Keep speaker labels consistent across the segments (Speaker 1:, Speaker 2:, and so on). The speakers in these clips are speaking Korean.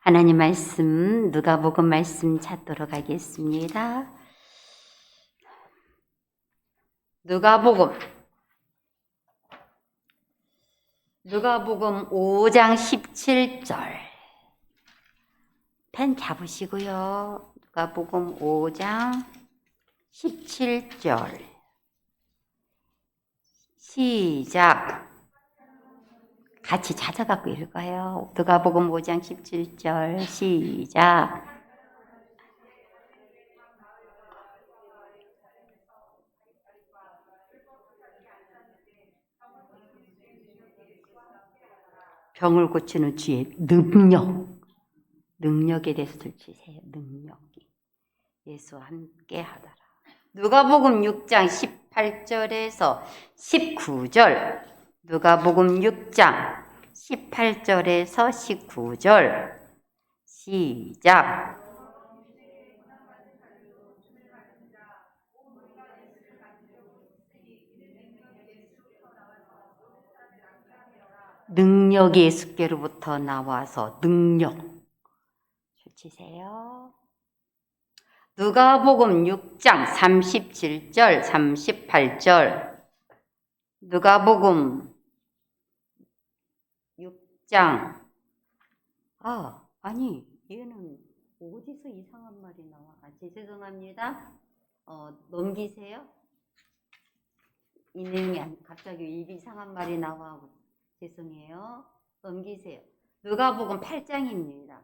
Speaker 1: 하나님 말씀, 누가복음 말씀 찾도록 하겠습니다. 누가복음 5장 17절. 펜 잡으시고요. 누가복음 5장 17절. 시작. 같이 찾아갖고 읽어요. 누가복음 5장 17절 시작. 병을 고치는 주의 능력에 대해서 들치세요. 능력이 예수와 함께 하더라. 누가복음 6장 18절에서 19절. 누가복음 6장 18절에서 19절 시작. 능력이 예수께로부터 나와서 능력 주치세요. 누가복음 6장 37절 38절. 누가복음 6장 아니 얘는 어디서 이상한 말이 나와? 죄송합니다. 넘기세요. 이 내용이 갑자기 입이 이상한 말이 나와. 죄송해요. 넘기세요. 누가복음 8장입니다.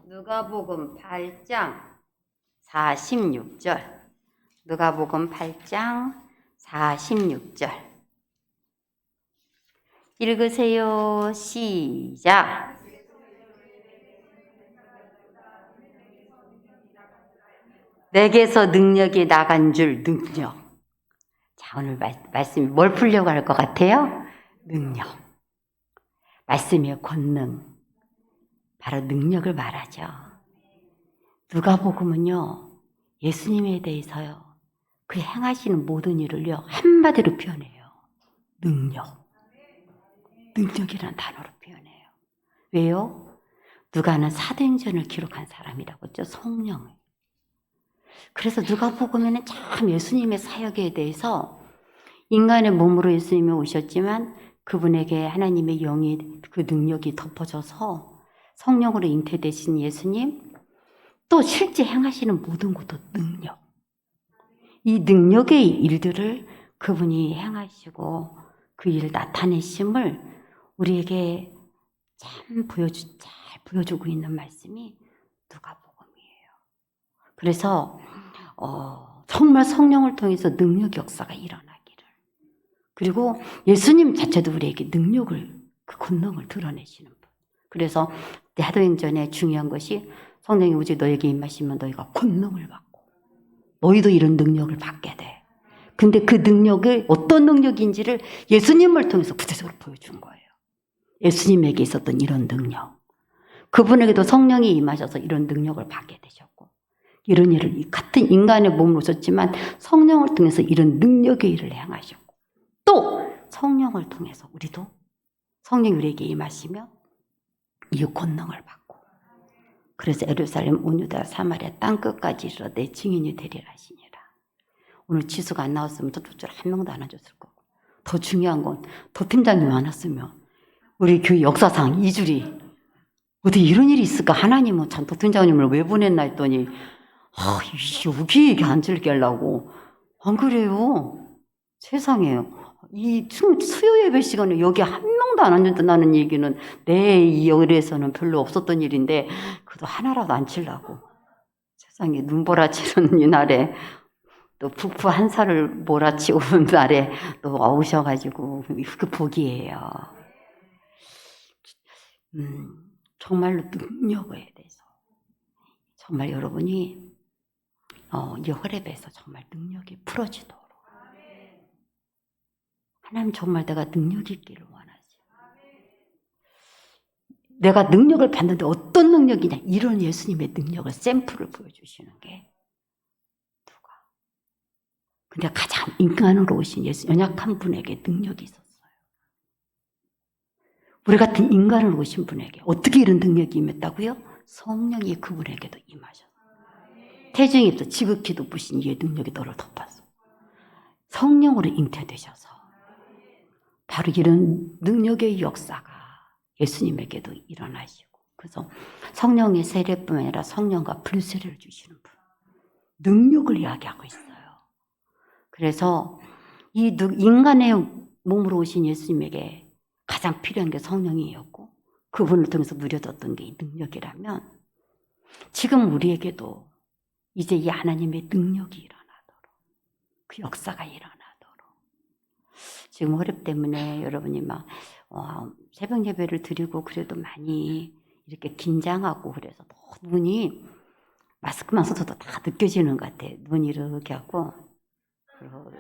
Speaker 1: 누가복음 8장 46절. 누가복음 8장 46절. 읽으세요. 시작. 내게서 능력이 나간 줄 능력. 자, 오늘 말씀이 뭘 풀려고 할 것 같아요? 능력. 말씀의 권능. 바로 능력을 말하죠. 누가복음은요, 예수님에 대해서요, 그 행하시는 모든 일을요, 한마디로 표현해요. 능력. 능력이라는 단어로 표현해요. 왜요? 누가는 사도행전을 기록한 사람이라고 했죠. 성령을. 그래서 누가복음에는 참 예수님의 사역에 대해서 인간의 몸으로 예수님이 오셨지만 그분에게 하나님의 영이 그 능력이 덮어져서 성령으로 잉태되신 예수님, 또 실제 행하시는 모든 것도 능력. 이 능력의 일들을 그분이 행하시고 그 일을 나타내심을 우리에게 잘 보여주고 있는 말씀이 누가복음이에요. 그래서 정말 성령을 통해서 능력 역사가 일어나기를, 그리고 예수님 자체도 우리에게 능력을, 그 권능을 드러내시는 분. 그래서 사도행전에 중요한 것이 성령이 오직 너에게 임하시면 너희가 권능을 받고 너희도 이런 능력을 받게 돼. 근데 그 능력이 어떤 능력인지를 예수님을 통해서 구체적으로 보여준 거예요. 예수님에게 있었던 이런 능력, 그분에게도 성령이 임하셔서 이런 능력을 받게 되셨고, 이런 일을 같은 인간의 몸으로 오셨지만 성령을 통해서 이런 능력의 일을 행하셨고, 또 성령을 통해서 우리도 성령이 우리에게 임하시면 이 권능을 받고, 그래서 예루살렘 온 유다 사마리아 땅끝까지 이르러 내 증인이 되리라 하시니라. 오늘 지수가 안 나왔으면 저쪽줄 한 명도 안 와줬을 거고, 더 중요한 건 더 팀장님 안 왔으면 우리 교회 역사상 2줄이 어떻게 이런 일이 있을까? 하나님은 참 도팀장님을 왜 보냈나 했더니 여기 앉을 게하려고. 안 그래요? 세상에 이 수요 예배 시간에 여기 한 명도 안 앉는다는 얘기는 내 이 열에서는 별로 없었던 일인데 그래도 하나라도 안 치려고. 세상에 눈보라치는 이 날에 또 북부 한 살을 몰아치고 온 날에 또 오셔가지고 그 복이에요. 정말로 능력에 대해서 정말 여러분이 이 호렙에서 정말 능력이 풀어지도록, 하나님 정말 내가 능력 있기를 원하지. 내가 능력을 받는데 어떤 능력이냐, 이런 예수님의 능력을 샘플을 보여주시는 게 누가. 근데 가장 인간으로 오신 예수, 연약한 분에게 능력이 있었어요. 우리 같은 인간을 오신 분에게 어떻게 이런 능력이 임했다고요? 성령이 그분에게도 임하셨어요. 태중에서 지극히 높으신 이의 능력이 너를 덮었어. 성령으로 잉태되셔서 바로 이런 능력의 역사가 예수님에게도 일어나시고, 그래서 성령의 세례뿐만 아니라 성령과 불세례를 주시는 분, 능력을 이야기하고 있어요. 그래서 이 인간의 몸으로 오신 예수님에게 가장 필요한 게 성령이었고, 그분을 통해서 누려졌던 게 이 능력이라면, 지금 우리에게도 이제 이 하나님의 능력이 일어나도록, 그 역사가 일어나도록. 지금 호렙 때문에 여러분이 막 새벽 예배를 드리고 그래도 많이 이렇게 긴장하고 그래서 눈이 마스크만 써도 다 느껴지는 것 같아. 눈이 이렇게 하고,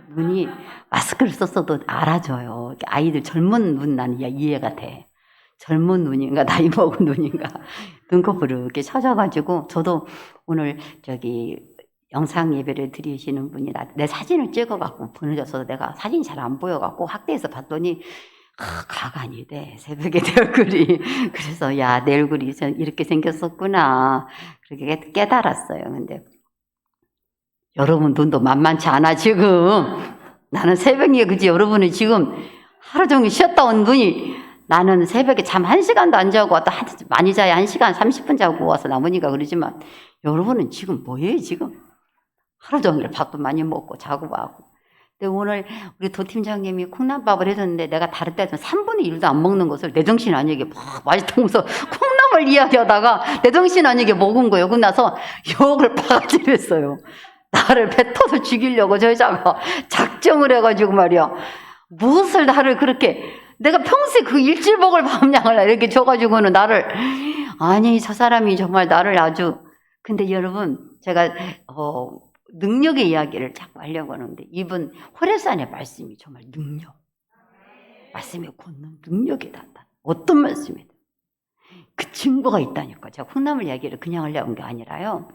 Speaker 1: 눈이 마스크를 썼어도 알아줘요. 아이들 젊은 눈 나는 이해가 돼. 젊은 눈인가 나이 먹은 눈인가 눈꺼풀을 이렇게 쳐져가지고, 저도 오늘 영상 예배를 드리시는 분이 내 사진을 찍어갖고 보내줘서 내가 사진이 잘 안 보여갖고 확대해서 봤더니 가관이 돼, 새벽에 내 얼굴이. 그래서 야, 내 얼굴이 이렇게 생겼었구나, 그렇게 깨달았어요. 근데 여러분 눈도 만만치 않아 지금. 나는 새벽에, 그지? 여러분은 지금 하루 종일 쉬었다 온 눈이, 나는 새벽에 잠 1시간도 안 자고 왔다, 많이 자야 1시간 30분 자고 와서 남으니까 그러지만, 여러분은 지금 뭐예요 지금? 하루 종일 밥도 많이 먹고 자고 와고. 근데 오늘 우리 도팀장님이 콩나물밥을 해줬는데, 내가 다른 때는 3분의 1도 안 먹는 것을 내 정신 아니게 막 맛있다면서 콩나물 이야기하다가 내 정신 아니게 먹은 거예요. 그러고 나서 욕을 바가지를 했어요. 나를 뱉어서 죽이려고 저 여자가 작정을 해가지고 말이야. 무엇을 나를 그렇게, 내가 평소에 그 일질복을 밤양을 이렇게 줘가지고는 나를, 아니 저 사람이 정말 나를 아주. 근데 여러분, 제가 능력의 이야기를 자꾸 하려고 하는데, 이분 호렙산의 말씀이 정말 능력, 말씀이 곧는 능력이다. 어떤 말씀이다, 그 증거가 있다니까. 제가 콩나물 이야기를 그냥 하려고 한 게 아니라요,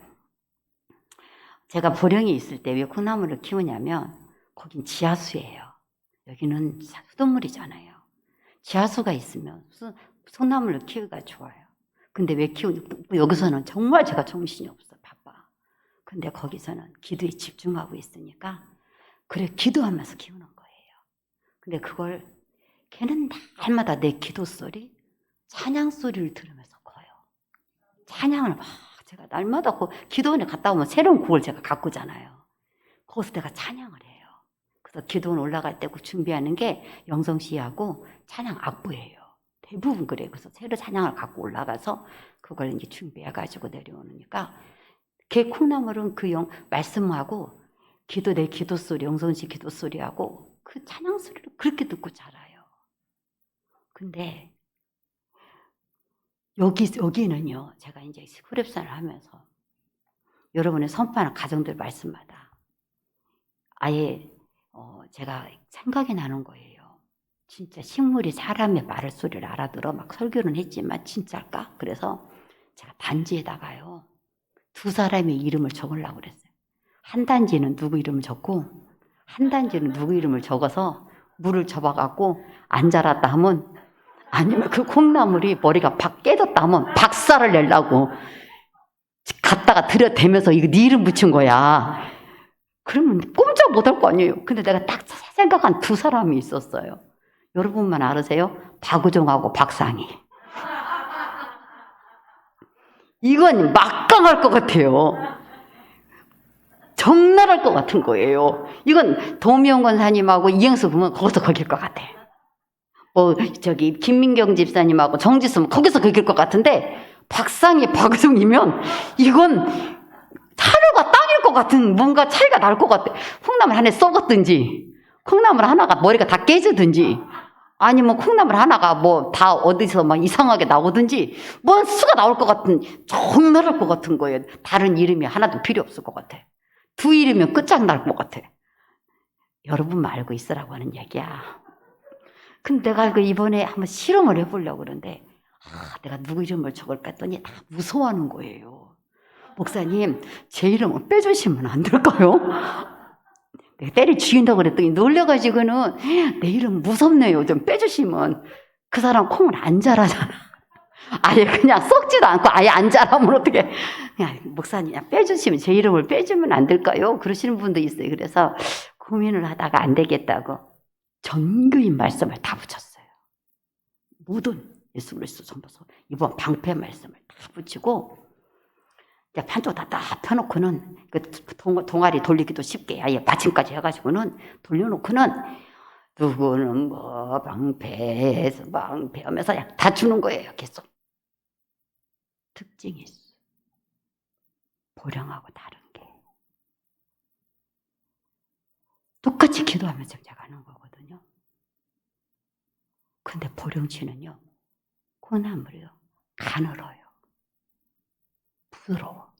Speaker 1: 제가 보령에 있을 때 왜 콩나물을 키우냐면, 거긴 지하수예요. 여기는 수돗물이잖아요. 지하수가 있으면 콩나물을 키우기가 좋아요. 근데 왜 여기서는 정말 제가 정신이 없어, 바빠. 근데 거기서는 기도에 집중하고 있으니까, 그래 기도하면서 키우는 거예요. 근데 그걸 걔는 날마다 내 기도 소리, 찬양 소리를 들으면서 커요. 찬양을 막 제가 날마다 기도원에 갔다 오면 새로운 곡을 제가 가꾸잖아요. 거기서 내가 찬양을 해요. 그래서 기도원 올라갈 때 준비하는 게 영성 씨하고 찬양 악보예요. 대부분 그래요. 그래서 새로 찬양을 갖고 올라가서 그걸 이제 준비해가지고 내려오니까, 걔 콩나물은 그 말씀하고 내 기도 소리, 영성 씨 기도 소리하고 그 찬양 소리를 그렇게 듣고 자라요. 근데 여기는요, 제가 이제 호렙산을 하면서 여러분의 선포하는 가정들 말씀마다 아예 제가 생각이 나는 거예요. 진짜 식물이 사람의 말을 소리를 알아들어. 막 설교는 했지만 진짜일까? 그래서 제가 단지에다가요, 2사람의 이름을 적으려고 그랬어요. 한 단지는 누구 이름을 적고, 한 단지는 누구 이름을 적어서 물을 접어갖고 안 자랐다 하면, 아니면 그 콩나물이 머리가 깨졌다 하면 박살을 내려고 갖다가 들여대면서 이거 네 이름 붙인 거야. 그러면 꼼짝 못할 거 아니에요. 근데 내가 딱 생각한 2사람이 있었어요. 여러분만 알으세요? 박우종하고 박상희. 이건 막강할 것 같아요. 적나라할 것 같은 거예요. 이건 도미영 권사님하고 이영수 보면 거기서 거길 것 같아. 김민경 집사님하고 정지수면 거기서 거길 것 같은데, 박상희, 박우종이면 이건 하루가 땅일 것 같은, 뭔가 차이가 날 것 같아. 콩나물 하나 썩었든지, 콩나물 하나가 머리가 다 깨지든지, 아니면 콩나물 하나가 다 어디서 막 이상하게 나오든지, 뭔 수가 나올 것 같은, 적나라할 것 같은 거예요. 다른 이름이 하나도 필요 없을 것 같아. 2 이름이면 끝장날 것 같아. 여러분만 알고 있으라고 하는 얘기야. 근데 내가 이번에 한번 실험을 해보려고 그러는데, 내가 누구 이름을 적을까 했더니 다 무서워하는 거예요. 목사님, 제 이름을 빼주시면 안 될까요? 내가 때를 죽인다고 그랬더니 놀려가지고는, 내 이름 무섭네요, 좀 빼주시면. 그 사람 콩을 안 자라잖아. 아예 그냥 썩지도 않고 아예 안 자라면 어떻게, 그냥 목사님 빼주시면, 제 이름을 빼주면 안 될까요? 그러시는 분도 있어요. 그래서 고민을 하다가 안 되겠다고 전교인 말씀을 다 붙였어요. 모든 예수 그리스도 전부서 이번 방패 말씀을 다 붙이고, 이제 판쪽 다 펴놓고는 그 동아리 돌리기도 쉽게 아예 받침까지 해가지고는 돌려놓고는 누구는 뭐 방패에서 방패 하면서 다 주는 거예요. 계속. 특징이 있어. 보령하고 다른 게. 똑같이 기도하면서 제가 하는 거거든요. 근데 보령치는요, 콩나물이요, 가늘어요. 부드러워.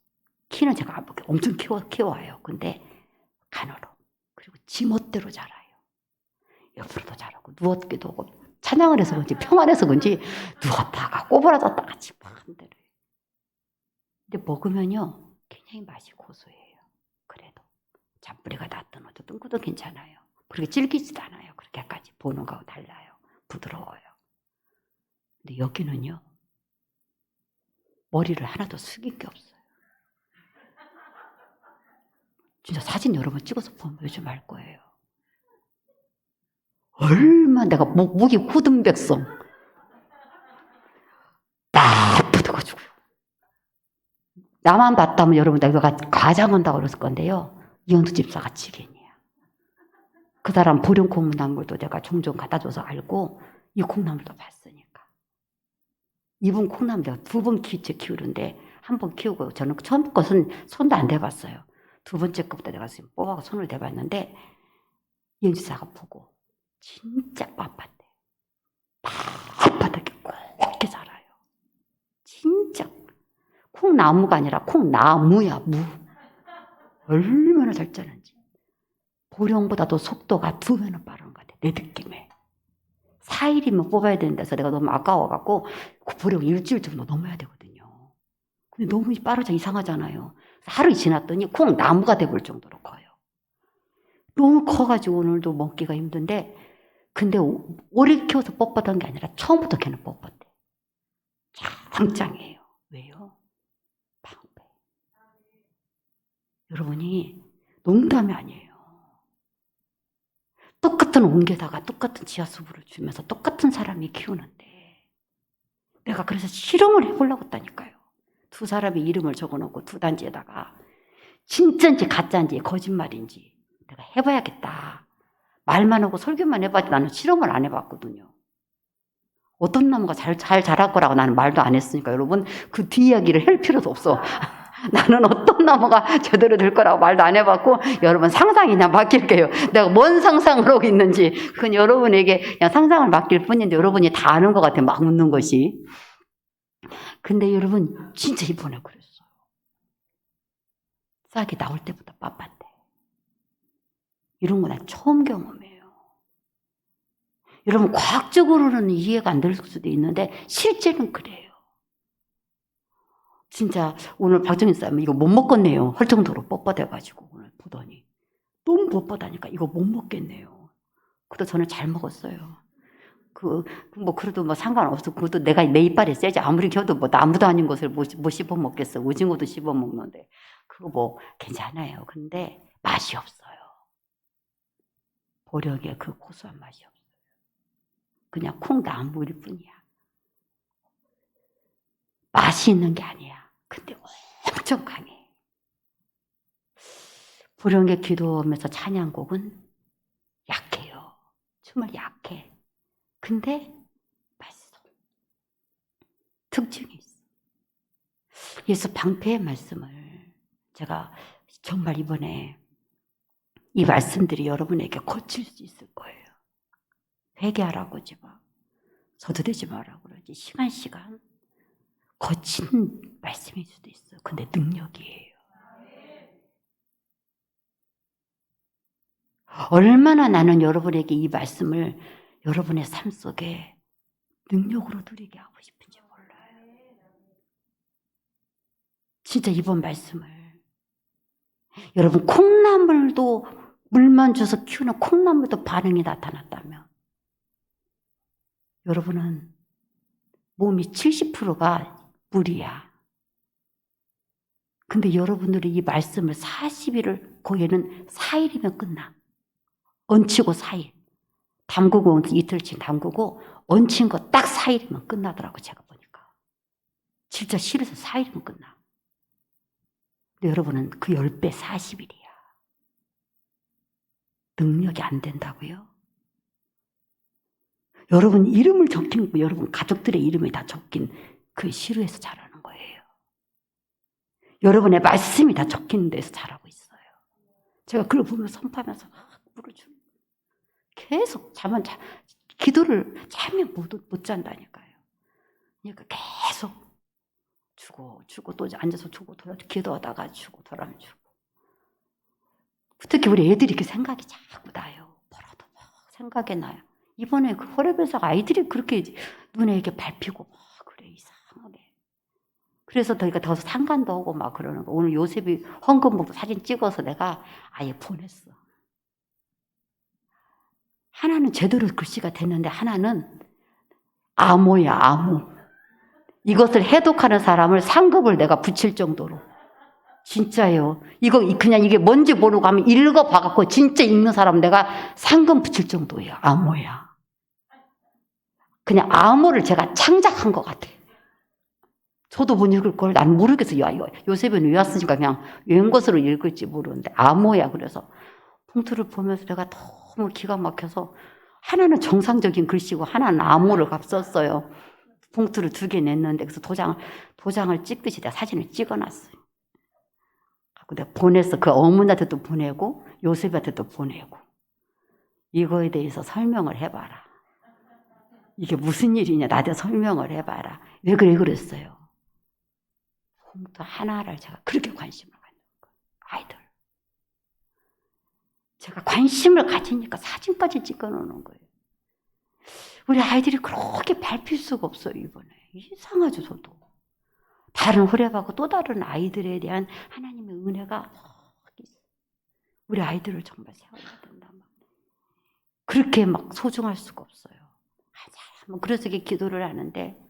Speaker 1: 키는 제가 엄청 키워요. 근데 가늘어. 그리고 지멋대로 자라요. 옆으로도 자라고, 누웠기도 하고, 찬양을 해서 그런지, 평안해서 그런지, 누웠다가 꼬부라졌다가 집한대로. 근데 먹으면요, 굉장히 맛이 고소해요. 그래도. 잔뿌리가 났든 어쨌든 그도 괜찮아요. 그렇게 질기지도 않아요. 그렇게까지 보는 거하고 달라요. 부드러워요. 근데 여기는요, 머리를 하나도 숙인 게 없어요. 진짜 사진 여러 번 찍어서 보면 요즘 알 거예요. 얼마나 내가 목이 굳은 백성 딱 붙어가지고. 나만 봤다면 여러분 내가 과장한다고 그랬을 건데요. 이현두 집사가 지겐이야. 그 사람 보령 콩나물도 내가 종종 갖다 줘서 알고 이 콩나물도 봤으니까. 이분 콩나물 내가 2번 키우는데 한 번 키우고 저는 처음 것은 손도 안 대봤어요. 2번째 것부터 내가 지금 뽑아서 손을 대봤는데 이현주 집사가 보고 진짜 빳빳해. 빳빳하게 곱게 자라요. 진짜. 콩나무가 아니라 콩나무야, 무. 얼마나 잘 자는지. 보령보다도 속도가 2배는 빠른 것 같아, 내 느낌에. 4일이면 뽑아야 되는데서 내가 너무 아까워갖고 보령 일주일 정도 넘어야 되거든요. 근데 너무 빠르자 이상하잖아요. 하루 지났더니 콩나무가 돼볼 정도로 커요. 너무 커가지고 오늘도 먹기가 힘든데, 근데 오래 키워서 뻣뻣한 게 아니라 처음부터 걔는 뻣뻣해. 짱짱해요. 왜요? 방패. 여러분이 농담이 아니에요. 똑같은 옹게다가 똑같은 지하수부를 주면서 똑같은 사람이 키우는데, 내가 그래서 실험을 해보려고 했다니까요. 2 사람의 이름을 적어놓고 2 단지에다가 진짜인지 가짜인지 거짓말인지 내가 해봐야겠다. 말만 하고 설교만 해봤지 나는 실험을 안 해봤거든요. 어떤 나무가 잘 자랄 거라고 나는 말도 안 했으니까 여러분 그 뒤이야기를 할 필요도 없어. 나는 어떤 나무가 제대로 될 거라고 말도 안 해봤고 여러분 상상이 그냥 맡길게요. 내가 뭔 상상을 하고 있는지 그건 여러분에게 그냥 상상을 맡길 뿐인데 여러분이 다 아는 것 같아요. 막 묻는 것이. 근데 여러분 진짜 이번에 그랬어요. 싹이 나올 때부터 빳빳해. 이런 거 난 처음 경험해요. 여러분 과학적으로는 이해가 안 될 수도 있는데 실제는 그래요. 진짜 오늘 박정희 쌤은 이거 못 먹겠네요. 할 정도로 뻣뻣해가지고 오늘 보더니 너무 뻣뻣하니까 이거 못 먹겠네요. 그래도 저는 잘 먹었어요. 뭐 그래도 뭐 상관없어. 그것도 내가 내 이빨이 세지. 아무리 겨도 뭐 나무도 아닌 것을 못 씹어 먹겠어. 오징어도 씹어 먹는데 그거 뭐 괜찮아요. 근데 맛이 없어요. 보령의 그 고소한 맛이 없어요. 그냥 콩나물일 뿐이야. 맛이 있는 게 아니야. 근데 엄청 강해. 보령의 기도하면서 찬양곡은 약해요. 정말 약해. 근데 맛있어. 특징이 있어. 예수 방패의 말씀을 제가 정말 이번에 이 말씀들이 여러분에게 고칠 수 있을 거예요. 회개하라고 제발 서두르지 말라고 그러지. 시간 거친 말씀일 수도 있어요. 근데 능력이에요. 얼마나 나는 여러분에게 이 말씀을 여러분의 삶 속에 능력으로 누리게 하고 싶은지 몰라요. 진짜 이번 말씀을 여러분 콩나물도 물만 줘서 키우는 콩나물도 반응이 나타났다면 여러분은 몸이 70%가 물이야. 근데 여러분들이 이 말씀을 40일을, 거기에는 4일이면 끝나. 얹히고 4일. 담그고 이틀치 담그고 얹힌 거 딱 4일이면 끝나더라고, 제가 보니까. 진짜 실에서 4일이면 끝나. 근데 여러분은 그 10배 40일이야. 능력이 안 된다고요? 여러분 이름을 적힌 거, 여러분 가족들의 이름이 다 적힌 그 시루에서 자라는 거예요. 여러분의 말씀이 다 적힌 데서 자라고 있어요. 제가 그걸 보면서 선포하면서 막 물어주는 거예요. 계속 기도를 자면 못 잔다니까요. 그러니까 계속 주고 또 앉아서 주고 돌아 기도하다가 주고 돌아면 주고. 특히 우리 애들이 그 생각이 자꾸 나요. 뭐라도 막 생각이 나요. 이번에 그 호렙에서 아이들이 그렇게 눈에 이렇게 밟히고 막 그래, 이상하게. 그래서 더 상관도 하고 막 그러는 거. 오늘 요셉이 헌금 먹고 사진 찍어서 내가 아예 보냈어. 하나는 제대로 글씨가 됐는데 하나는 암호야, 암호. 이것을 해독하는 사람을 상급을 내가 붙일 정도로. 진짜요. 이거 그냥 이게 뭔지 모르고 하면 읽어봐갖고 진짜 읽는 사람 내가 상금 붙일 정도예요. 암호야. 그냥 암호를 제가 창작한 것 같아요. 저도 못 읽을 걸 난 모르겠어요. 요셉은 왜 왔으니까 그냥 외운 것으로 읽을지 모르는데 암호야. 그래서 봉투를 보면서 내가 너무 기가 막혀서 하나는 정상적인 글씨고 하나는 암호를 썼어요. 봉투를 2개 냈는데 그래서 도장을 찍듯이 내가 사진을 찍어놨어요. 내가 보냈어. 그 어머니한테도 보내고 요셉한테도 보내고 이거에 대해서 설명을 해봐라. 이게 무슨 일이냐 나한테 설명을 해봐라. 왜 그래 그랬어요. 봉투 하나를 제가 그렇게 관심을 갖는 거예요. 아이들. 제가 관심을 가지니까 사진까지 찍어놓는 거예요. 우리 아이들이 그렇게 밟힐 수가 없어요. 이번에. 이상하죠. 저도. 다른 호렙하고 또 다른 아이들에 대한 하나님의 은혜가 우리 아이들을 정말 세워야 된다. 그렇게 막 소중할 수가 없어요. 그래서 이렇게 기도를 하는데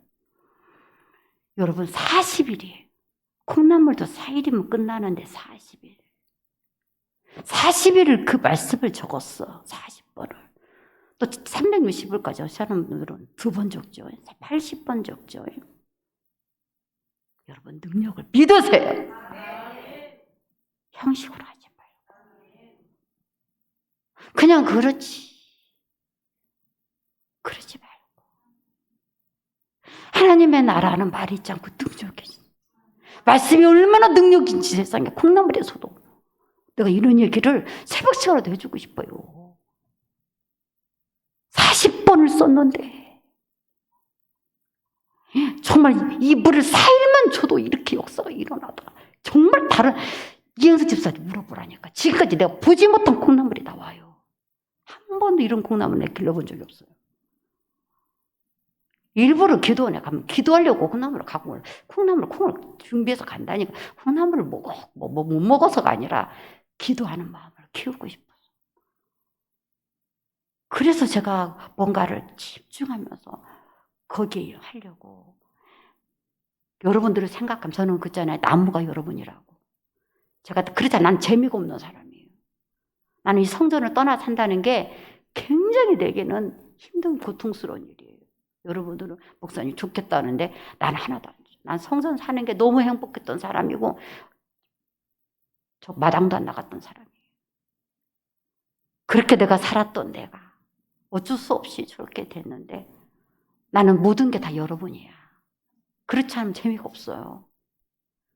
Speaker 1: 여러분 40일이에요. 콩나물도 4일이면 끝나는데 40일. 40일을 그 말씀을 적었어. 40번을. 또 360일까지 사람들은 2번 적죠. 80번 적죠. 여러분 능력을 믿으세요. 형식으로 하지 말고. 그냥 그렇지. 그러지 말고. 하나님의 나라는 말이 있지 않고 능력이지. 말씀이 얼마나 능력인지 세상에 콩나물에서도. 내가 이런 얘기를 새벽 시간에도 해주고 싶어요. 40번을 썼는데 정말 이 물을 4일만 줘도 이렇게 역사가 일어나더라. 정말 다른 이영수 집사한테 물어보라니까. 지금까지 내가 보지 못한 콩나물이 나와요. 한 번도 이런 콩나물 내가 길러본 적이 없어요. 일부러 기도원에 가면 기도하려고 콩나물을 갖고 콩을 준비해서 간다니까. 콩나물을 못 먹어서가 아니라 기도하는 마음을 키우고 싶어요. 그래서 제가 뭔가를 집중하면서 거기에 하려고. 여러분들을 생각하면 저는 그잖아요. 나무가 여러분이라고. 제가 그렇잖아요. 난 재미가 없는 사람이에요. 나는 이 성전을 떠나 산다는 게 굉장히 내게는 힘든 고통스러운 일이에요. 여러분들은 목사님 좋겠다는데 난 하나도 안 좋아요. 난 성전 사는 게 너무 행복했던 사람이고 저 마당도 안 나갔던 사람이에요. 그렇게 내가 살았던 내가 어쩔 수 없이 저렇게 됐는데 나는 모든 게 다 여러분이야. 그렇지 않으면 재미가 없어요.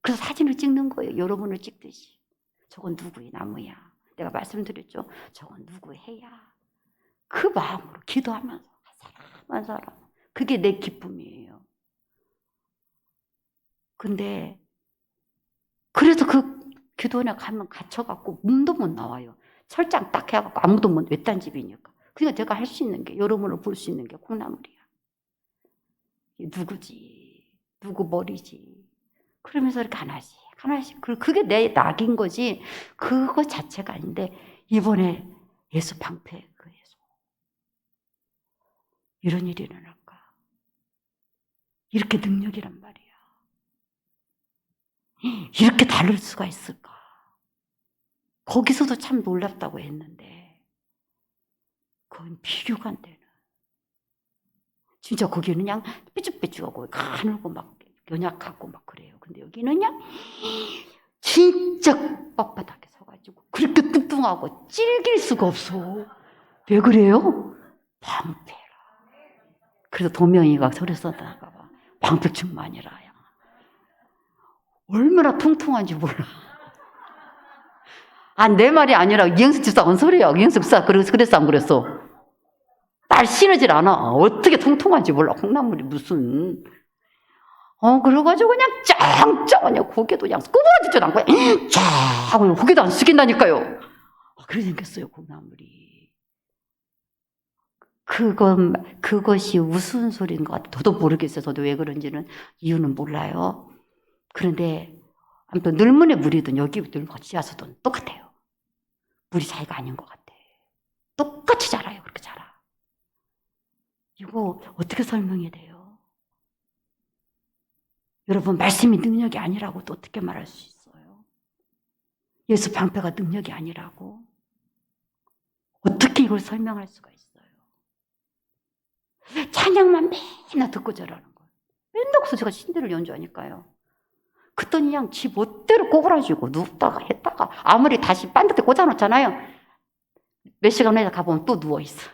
Speaker 1: 그래서 사진을 찍는 거예요. 여러분을 찍듯이. 저건 누구의 나무야. 내가 말씀드렸죠. 저건 누구의 해야. 그 마음으로 기도하면서 한 사람 한 사람. 그게 내 기쁨이에요. 근데 그래서 그 기도원에 가면 갇혀갖고 문도 못 나와요. 철장 딱 해갖고 아무도 못, 외딴 집이니까. 그러니까 제가 할 수 있는 게, 여러분을 볼 수 있는 게 콩나물이야. 누구지? 누구 머리지? 그러면서 이렇게 하나씩. 그게 내 낙인 거지. 그거 자체가 아닌데, 이번에 예수 방패, 그 예수. 이런 일이 일어날까? 이렇게 능력이란 말이야. 이렇게 다를 수가 있을까? 거기서도 참 놀랍다고 했는데 그건 비교가 안 되는. 진짜 거기는 그냥 삐죽삐죽하고 가늘고 막 연약하고 막 그래요. 근데 여기는 그냥 진짜 빳빳하게 서가지고 그렇게 뚱뚱하고 찔길 수가 없어. 왜 그래요? 방패라. 그래서 도명이가 소리서 나가봐. 방패충만이라. 얼마나 통통한지 몰라. 아, 내 말이 아니라 이영숙 집사 뭔 소리야. 이영숙 집사 그래서 안 그랬어. 날씬하질 않아. 어떻게 통통한지 몰라. 콩나물이 무슨. 그래가지고 그냥 짱짱 그냥 고개도 그냥 끄부러지지도 않고 쫙 고개도 안 숙인다니까요. 그렇게 생겼어요, 콩나물이. 그것이 무슨 소리인 것 같아요. 저도 모르겠어요. 저도 왜 그런지는 이유는 몰라요. 그런데 아무튼 늘문에 물이든 여기 늘같이 와서든 똑같아요. 물이 차이가 아닌 것 같아. 똑같이 자라요. 그렇게 자라. 이거 어떻게 설명이 돼요? 여러분, 말씀이 능력이 아니라고 또 어떻게 말할 수 있어요? 예수 방패가 능력이 아니라고? 어떻게 이걸 설명할 수가 있어요? 찬양만 맨날 듣고 저러는 거예요. 맨날 그래서 제가 신들을 연주하니까요. 그랬더니 그냥 지 멋대로 꼬부라지고 눕다가 했다가 아무리 다시 반듯에 꽂아놓잖아요. 몇 시간 후에 가보면 또 누워있어.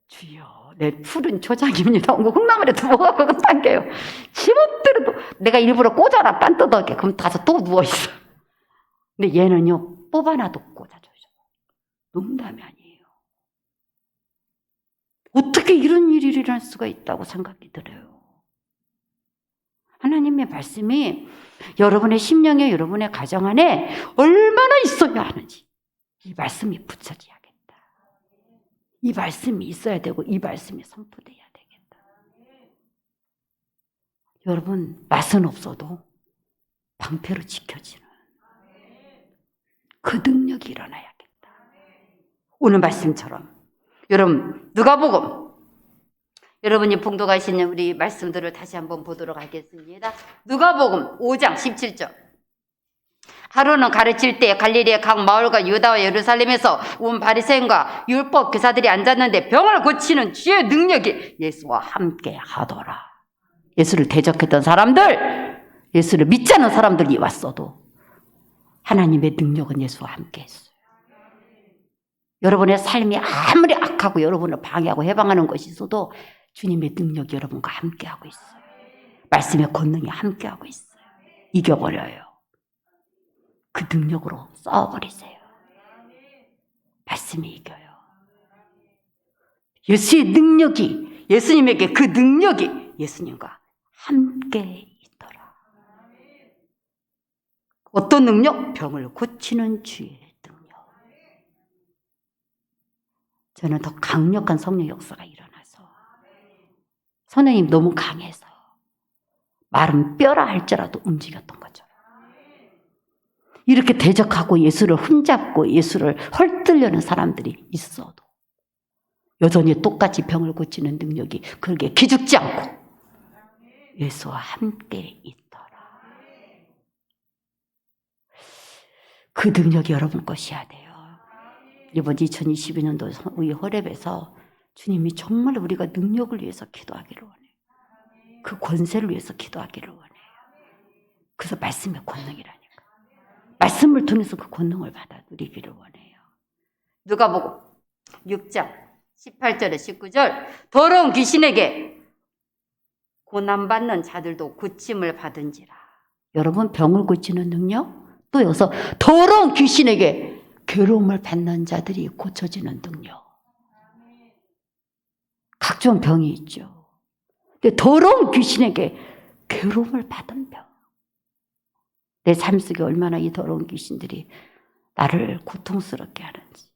Speaker 1: 주여, 내 푸른 초장입니다. 콩나물에 누워갖고 당겨요. 지 멋대로 내가 일부러 꽂아라 반듯하게. 그럼 가서 또 누워있어. 근데 얘는요, 뽑아놔도 꽂아줘요. 농담이 아니에요. 어떻게 이런 일이 일어날 수가 있다고 생각이 들어요. 하나님의 말씀이 여러분의 심령에, 여러분의 가정 안에 얼마나 있어야 하는지 이 말씀이 붙여져야겠다. 이 말씀이 있어야 되고 이 말씀이 선포돼야 되겠다. 여러분, 맛은 없어도 방패로 지켜지는 그 능력이 일어나야겠다. 오늘 말씀처럼 여러분, 누가복음 여러분이 봉독하시는 우리 말씀들을 다시 한번 보도록 하겠습니다. 누가복음 5장 17절. 하루는 가르칠 때 갈릴리의 각 마을과 유다와 예루살렘에서 온 바리새인과 율법 교사들이 앉았는데 병을 고치는 주의 능력이 예수와 함께 하더라. 예수를 대적했던 사람들, 예수를 믿지 않는 사람들이 왔어도 하나님의 능력은 예수와 함께 했어요. 여러분의 삶이 아무리 악하고 여러분을 방해하고 해방하는 것이 있어도 주님의 능력이 여러분과 함께하고 있어요. 말씀의 권능이 함께하고 있어요. 이겨버려요. 그 능력으로 싸워버리세요. 말씀이 이겨요. 예수의 능력이, 예수님에게 그 능력이 예수님과 함께 있더라. 어떤 능력? 병을 고치는 주의 능력. 저는 더 강력한 성령 역사가 일어나서 선생님 너무 강해서 말은 뼈라 할지라도 움직였던 거죠. 이렇게 대적하고 예수를 흠잡고 예수를 헐뜯려는 사람들이 있어도 여전히 똑같이 병을 고치는 능력이 그렇게 기죽지 않고 예수와 함께 있더라. 그 능력이 여러분 것이어야 돼요. 이번 2022년도 우리 호렙에서 주님이 정말 우리가 능력을 위해서 기도하기를 원해요. 그 권세를 위해서 기도하기를 원해요. 그래서 말씀의 권능이라니까. 말씀을 통해서 그 권능을 받아 누리기를 원해요. 누가복음 6장 18절에 19절. 더러운 귀신에게 고난받는 자들도 고침을 받은지라. 여러분, 병을 고치는 능력, 또 여기서 더러운 귀신에게 괴로움을 받는 자들이 고쳐지는 능력. 각종 병이 있죠. 근데 더러운 귀신에게 괴로움을 받은 병. 내 삶 속에 얼마나 이 더러운 귀신들이 나를 고통스럽게 하는지.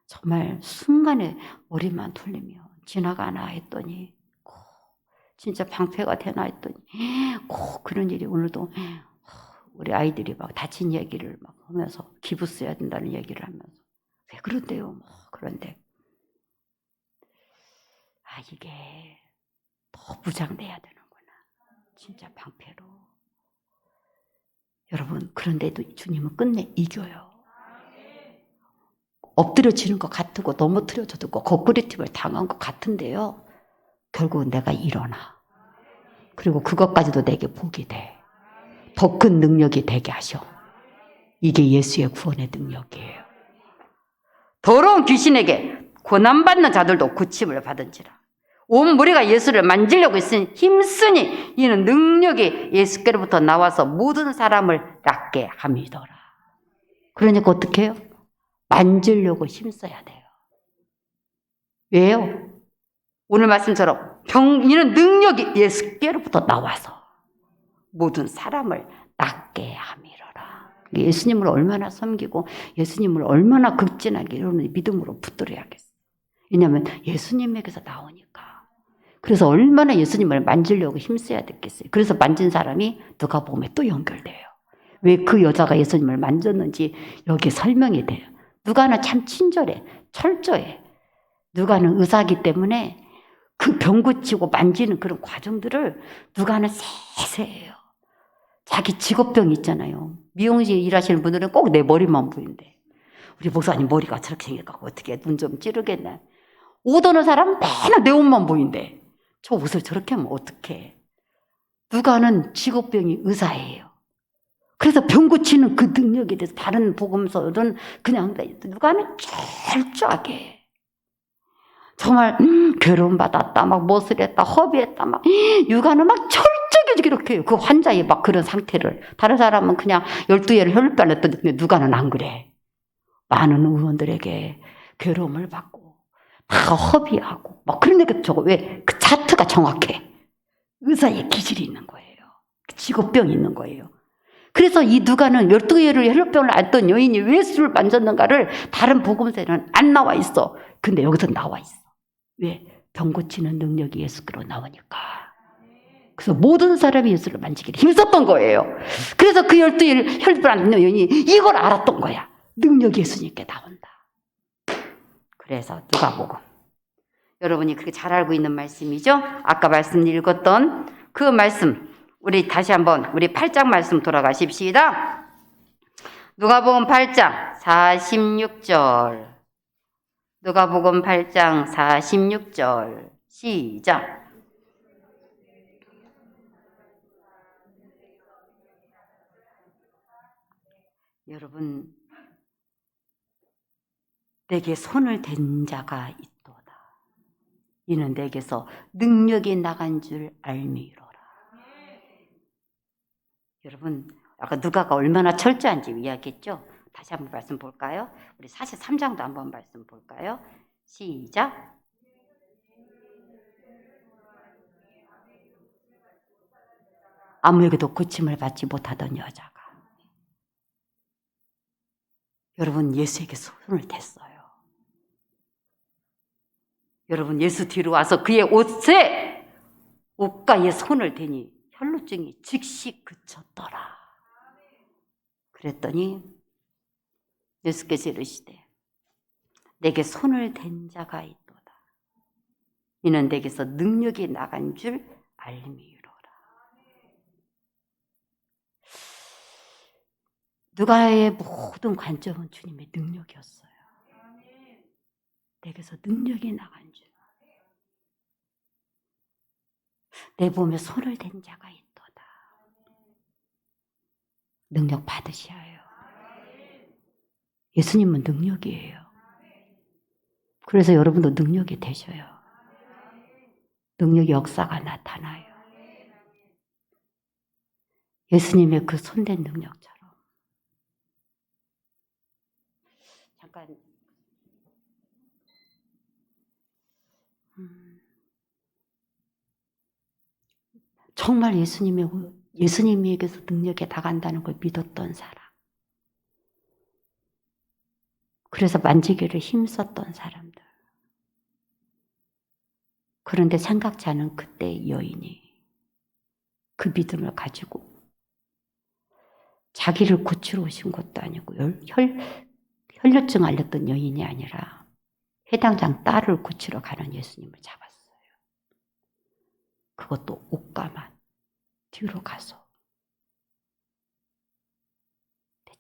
Speaker 1: 정말 순간에 머리만 돌리면 지나가나 했더니 진짜 방패가 되나 했더니 그런 일이 오늘도 우리 아이들이 막 다친 얘기를 막 하면서 기부 써야 된다는 얘기를 하면서 왜 그런데요? 그런데 이게 더 무장돼야 되는구나. 진짜 방패로. 여러분, 그런데도 주님은 끝내 이겨요. 엎드려지는 것 같고 넘어뜨려져도 거꾸리팀을 당한 것 같은데요. 결국은 내가 일어나. 그리고 그것까지도 내게 복이 돼. 더 큰 능력이 되게 하셔. 이게 예수의 구원의 능력이에요. 더러운 귀신에게 고난받는 자들도 고침을 받은지라. 온 무리가 예수를 만지려고 있으니 힘쓰니 이는 능력이 예수께로부터 나와서 모든 사람을 낫게 함이더라. 그러니까 어떻게 해요? 만지려고 힘써야 돼요. 왜요? 오늘 말씀처럼 이는 능력이 예수께로부터 나와서 모든 사람을 낫게 함이로라. 예수님을 얼마나 섬기고 예수님을 얼마나 극진하게 이루는 믿음으로 붙들어야겠어요. 왜냐하면 예수님에게서 나오니까. 그래서 얼마나 예수님을 만지려고 힘써야 됐겠어요. 그래서 만진 사람이 누가복음에 또 연결돼요. 왜 그 여자가 예수님을 만졌는지 여기에 설명이 돼요. 누가는 참 친절해, 철저해. 누가는 의사이기 때문에 그 병 고치고 만지는 그런 과정들을 누가는 세세해요. 자기 직업병 있잖아요. 미용실 일하시는 분들은 꼭 내 머리만 보인대. 우리 목사님 머리가 저렇게 생겨갖고 어떻게 눈 좀 찌르겠네. 옷 오는 사람 맨날 내 옷만 보인대. 저 옷을 저렇게 하면 어떡해. 누가는 직업병이 의사예요. 그래서 병 고치는 그 능력에 대해서 다른 복음서는 그냥 누가는 철저하게 정말 괴로움받았다, 막 못을 했다, 허비했다, 막 육아는 막 철저하게 그렇게 해요. 그 환자의 막 그런 상태를. 다른 사람은 그냥 12개를 혈육발 했더니 누가는 안 그래. 많은 의원들에게 괴로움을 받고 다 허비하고 막 그러니까 저거 왜 그 차트가 정확해. 의사의 기질이 있는 거예요. 직업병이 있는 거예요. 그래서 이 누가는 12개를 혈육병을 앓던 여인이 왜 술을 만졌는가를 다른 복음서에는 안 나와 있어. 근데 여기서 나와 있어. 왜? 병 고치는 능력이 예수께로 나오니까. 그래서 모든 사람이 예수를 만지기를 힘썼던 거예요. 그래서 그 12일 혈육병을 앓는 여인이 이걸 알았던 거야. 능력이 예수님께 나온다. 그래서 누가복음. 여러분이 그렇게 잘 알고 있는 말씀이죠? 아까 말씀 읽었던 그 말씀. 우리 다시 한번 우리 8장 말씀 돌아가십시다. 누가복음 8장 46절. 누가복음 8장 46절. 시작. 여러분, 내게 손을 댄 자가 있도다. 이는 내게서 능력이 나간 줄 알미로라. 여러분, 아까 누가가 얼마나 철저한지 이야기했죠? 다시 한번 말씀 볼까요? 우리 43장도 한번 말씀 볼까요? 시작. 아무에게도 고침을 받지 못하던 여자가 여러분 예수에게 손을 댔어요. 여러분 예수 뒤로 와서 그의 옷가에 손을 대니 혈루증이 즉시 그쳤더라. 그랬더니 예수께서 이르시되 내게 손을 댄 자가 있도다. 이는 내게서 능력이 나간 줄 알미로라. 누가의 모든 관점은 주님의 능력이었어요. 내게서 능력이 나간 줄. 내 몸에 손을 댄 자가 있도다. 능력 받으셔야 해요. 예수님은 능력이에요. 그래서 여러분도 능력이 되셔요. 능력의 역사가 나타나요. 예수님의 그 손댄 능력처럼. 잠깐. 정말 예수님에게서 능력이 나간다는 걸 믿었던 사람. 그래서 만지기를 힘썼던 사람들. 그런데 생각지 않은 그때 여인이 그 믿음을 가지고 자기를 고치러 오신 것도 아니고 혈류증 앓렸던 여인이 아니라 해당장 딸을 고치러 가는 예수님을 잡았어요. 그것도 옷가만 뒤로 가서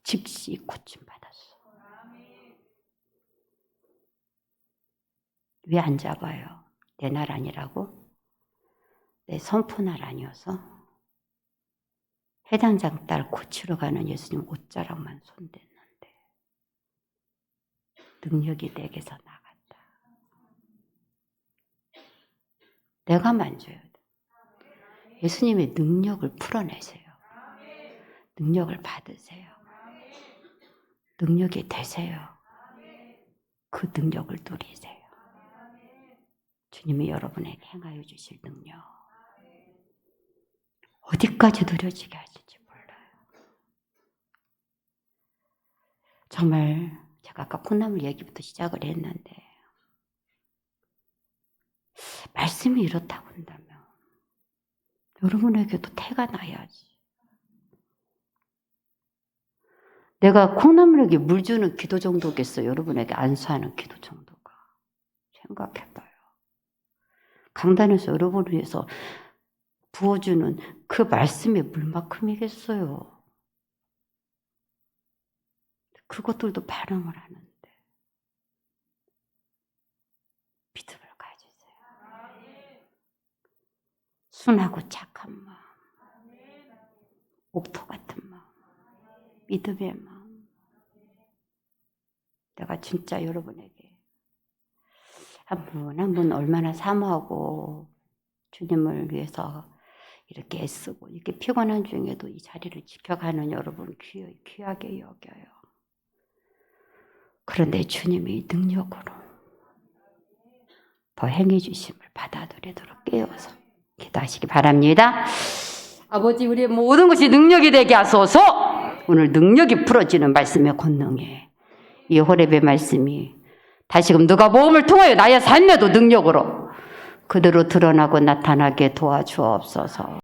Speaker 1: 즉시 고침받았어. 왜 안 잡아요? 내 날 아니라고? 내 선포날 아니어서? 해당장 딸 고치러 가는 예수님 옷자락만 손댔는데 능력이 내게서 나갔다. 내가 만져야 돼. 예수님의 능력을 풀어내세요. 능력을 받으세요. 능력이 되세요. 그 능력을 누리세요. 주님이 여러분에게 행하여 주실 능력 어디까지 누려지게 하실지 몰라요. 정말 제가 아까 콩나물 얘기부터 시작을 했는데 말씀이 이렇다고 한다면 여러분에게도 태가 나야지. 내가 콩나물에게 물 주는 기도 정도겠어. 여러분에게 안수하는 기도 정도가. 생각해봐요. 강단에서 여러분을 위해서 부어주는 그 말씀의 물만큼이겠어요. 그것들도 반응을 하는데 믿음을 가지세요. 순하고 착한 마음, 옥토 같은 마음, 믿음의 마음. 내가 진짜 여러분에게 한 분 얼마나 사모하고 주님을 위해서 이렇게 애쓰고 이렇게 피곤한 중에도 이 자리를 지켜가는 여러분 귀하게 여겨요. 그런데 주님이 능력으로 더 행해 주심을 받아들이도록 깨어서 기도하시기 바랍니다. 아버지, 우리의 모든 것이 능력이 되게 하소서. 오늘 능력이 풀어지는 말씀의 권능에 이 호렙의 말씀이 다시금 누가복음을 통하여 나의 삶에도 능력으로 그대로 드러나고 나타나게 도와주옵소서.